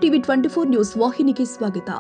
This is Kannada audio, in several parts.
ಟಿವಿ 24 ನ್ಯೂಸ್ ವಾಹಿನಿಗೆ ಸ್ವಾಗತ.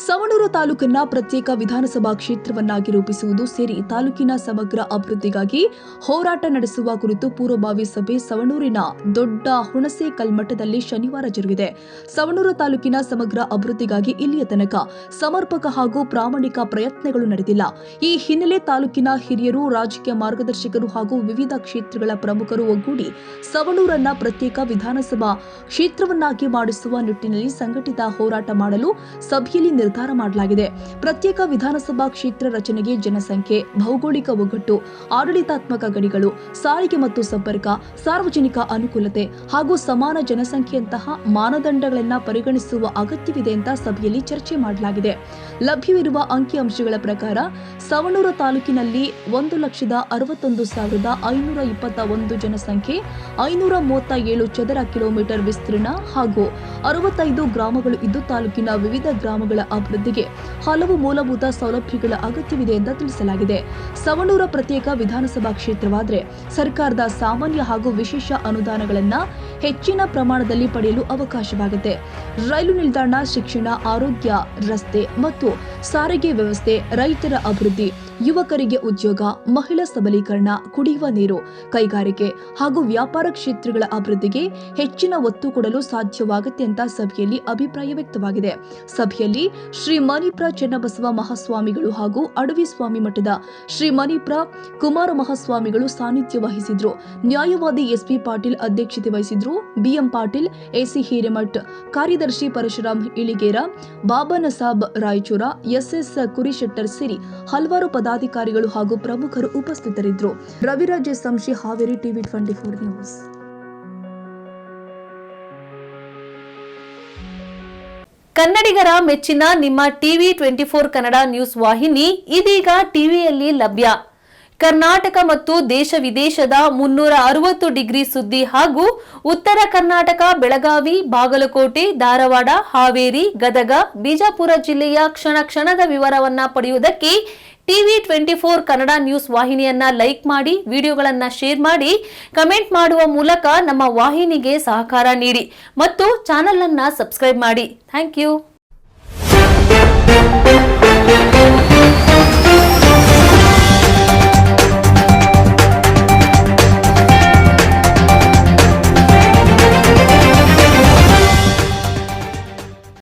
ಸವಣೂರು ತಾಲೂಕನ್ನ ಪ್ರತ್ಯೇಕ ವಿಧಾನಸಭಾ ಕ್ಷೇತ್ರವನ್ನಾಗಿ ರೂಪಿಸುವುದು ಸೇರಿ ತಾಲೂಕಿನ ಸಮಗ್ರ ಅಭಿವೃದ್ಧಿಗಾಗಿ ಹೋರಾಟ ನಡೆಸುವ ಕುರಿತು ಪೂರ್ವಭಾವಿ ಸಭೆ ಸವಣೂರಿನ ದೊಡ್ಡ ಹುಣಸೆ ಕಲ್ಮಠದಲ್ಲಿ ಶನಿವಾರ ಜರುಗಿದೆ. ಸವಣೂರು ತಾಲೂಕಿನ ಸಮಗ್ರ ಅಭಿವೃದ್ಧಿಗಾಗಿ ಇಲ್ಲಿಯ ತನಕ ಸಮರ್ಪಕ ಹಾಗೂ ಪ್ರಾಮಾಣಿಕ ಪ್ರಯತ್ನಗಳು ನಡೆದಿಲ್ಲ. ಈ ಹಿನ್ನೆಲೆ ತಾಲೂಕಿನ ಹಿರಿಯರು, ರಾಜಕೀಯ ಮಾರ್ಗದರ್ಶಕರು ಹಾಗೂ ವಿವಿಧ ಕ್ಷೇತ್ರಗಳ ಪ್ರಮುಖರು ಒಗ್ಗೂಡಿ ಸವಣೂರನ್ನ ಪ್ರತ್ಯೇಕ ವಿಧಾನಸಭಾ ಕ್ಷೇತ್ರವನ್ನಾಗಿ ಮಾಡಿಸುವ ನಿಟ್ಟಿನಲ್ಲಿ ಸಂಘಟಿತ ಹೋರಾಟ ಮಾಡಲು ಸಭೆಯಲ್ಲಿ ನಿರ್ಧಾರ ಮಾಡಲಾಗಿದೆ. ಪ್ರತ್ಯೇಕ ವಿಧಾನಸಭಾ ಕ್ಷೇತ್ರ ರಚನೆಗೆ ಜನಸಂಖ್ಯೆ, ಭೌಗೋಳಿಕ ಒಗ್ಗಟ್ಟು, ಆಡಳಿತಾತ್ಮಕ ಗಡಿಗಳು, ಸಾರಿಗೆ ಮತ್ತು ಸಂಪರ್ಕ, ಸಾರ್ವಜನಿಕ ಅನುಕೂಲತೆ ಹಾಗೂ ಸಮಾನ ಜನಸಂಖ್ಯೆಯಂತಹ ಮಾನದಂಡಗಳನ್ನು ಪರಿಗಣಿಸುವ ಅಗತ್ಯವಿದೆ ಅಂತ ಸಭೆಯಲ್ಲಿ ಚರ್ಚೆ ಮಾಡಲಾಗಿದೆ. ಲಭ್ಯವಿರುವ ಅಂಕಿಅಂಶಗಳ ಪ್ರಕಾರ ಸವಣೂರು ತಾಲೂಕಿನಲ್ಲಿ 1,61,521 ಜನಸಂಖ್ಯೆ, 537 ಚದರ ಕಿಲೋಮೀಟರ್ ವಿಸ್ತೀರ್ಣ ಹಾಗೂ 65 ಗ್ರಾಮಗಳು ಇದ್ದು ತಾಲೂಕಿನ ವಿವಿಧ ಗ್ರಾಮಗಳ ಅಭಿವೃದ್ಧಿಗೆ ಹಲವು ಮೂಲಭೂತ ಸೌಲಭ್ಯಗಳ ಅಗತ್ಯವಿದೆ ಎಂದು ತಿಳಿಸಲಾಗಿದೆ. ಸವಣೂರ ಪ್ರತ್ಯೇಕ ವಿಧಾನಸಭಾ ಕ್ಷೇತ್ರವಾದರೆ ಸರ್ಕಾರದ ಸಾಮಾನ್ಯ ಹಾಗೂ ವಿಶೇಷ ಅನುದಾನಗಳನ್ನು ಹೆಚ್ಚಿನ ಪ್ರಮಾಣದಲ್ಲಿ ಪಡೆಯಲು ಅವಕಾಶವಾಗುತ್ತೆ. ರೈಲು ನಿಲ್ದಾಣ, ಶಿಕ್ಷಣ, ಆರೋಗ್ಯ, ರಸ್ತೆ ಮತ್ತು ಸಾರಿಗೆ ವ್ಯವಸ್ಥೆ, ರೈತರ ಅಭಿವೃದ್ಧಿ, ಯುವಕರಿಗೆ ಉದ್ಯೋಗ, ಮಹಿಳಾ ಸಬಲೀಕರಣ, ಕುಡಿಯುವ ನೀರು, ಕೈಗಾರಿಕೆ ಹಾಗೂ ವ್ಯಾಪಾರ ಕ್ಷೇತ್ರಗಳ ಅಭಿವೃದ್ಧಿಗೆ ಹೆಚ್ಚಿನ ಒತ್ತು ಕೊಡಲು ಸಾಧ್ಯವಾಗುತ್ತೆ ಅಂತ ಸಭೆಯಲ್ಲಿ ಅಭಿಪ್ರಾಯ ವ್ಯಕ್ತವಾಗಿದೆ. ಸಭೆಯಲ್ಲಿ ಶ್ರೀ ಮಣಿಪ್ರ ಚನ್ನಬಸವ ಮಹಾಸ್ವಾಮಿಗಳು ಹಾಗೂ ಅಡವಿ ಸ್ವಾಮಿ ಮಠದ ಶ್ರೀ ಮಣಿಪ್ರ ಕುಮಾರ ಮಹಾಸ್ವಾಮಿಗಳು ಸಾನ್ನಿಧ್ಯ ವಹಿಸಿದ್ರು. ನ್ಯಾಯವಾದಿ ಎಸ್ಪಿ ಪಾಟೀಲ್ ಅಧ್ಯಕ್ಷತೆ ವಹಿಸಿದ್ರು. ಬಿಎಂ ಪಾಟೀಲ್, ಎಸಿ ಹಿರೇಮಠ್, ಕಾರ್ಯದರ್ಶಿ ಪರಶುರಾಮ್ ಇಳಿಗೇರ, ಬಾಬಾ ನಸಾಬ್ ರಾಯಚೂರ, ಎಸ್ಎಸ್ ಕುರಿಶೆಟ್ಟರ್ ಸೇರಿ ಹಲವಾರು ಪದಾಧಿಕಾರಿಗಳು ಹಾಗೂ ಪ್ರಮುಖರು ಉಪಸ್ಥಿತರಿದ್ದರು. Raviraj Sanshi, Haveri, TV 24 news. ಕನ್ನಡಿಗರ ಮೆಚ್ಚಿನ ನಿಮ್ಮ ಟಿವಿ 24 ಕನ್ನಡ ನ್ಯೂಸ್ ವಾಹಿನಿ ಇದೀಗ ಟಿವಿಯಲ್ಲಿ ಲಭ್ಯ. ಕರ್ನಾಟಕ ಮತ್ತು ದೇಶ ವಿದೇಶದ 360 ಡಿಗ್ರಿ ಸುದ್ದಿ ಹಾಗೂ ಉತ್ತರ ಕರ್ನಾಟಕ, ಬೆಳಗಾವಿ, ಬಾಗಲಕೋಟೆ, ಧಾರವಾಡ, ಹಾವೇರಿ, ಗದಗ, ಬಿಜಾಪುರ ಜಿಲ್ಲೆಯ ಕ್ಷಣ ಕ್ಷಣದ ವಿವರವನ್ನ ಪಡೆಯುವುದಕ್ಕೆ ಟಿವಿ 24 ಕನ್ನಡ ನ್ಯೂಸ್ ವಾಹಿನಿಯನ್ನ ಲೈಕ್ ಮಾಡಿ, ವಿಡಿಯೋಗಳನ್ನ ಶೇರ್ ಮಾಡಿ, ಕಮೆಂಟ್ ಮಾಡುವ ಮೂಲಕ ನಮ್ಮ ವಾಹಿನಿಗೆ ಸಹಕಾರ ನೀಡಿ ಮತ್ತು ಚಾನೆಲ್ ಅನ್ನ ಸಬ್ಸ್ಕ್ರೈಬ್ ಮಾಡಿ. Thank you.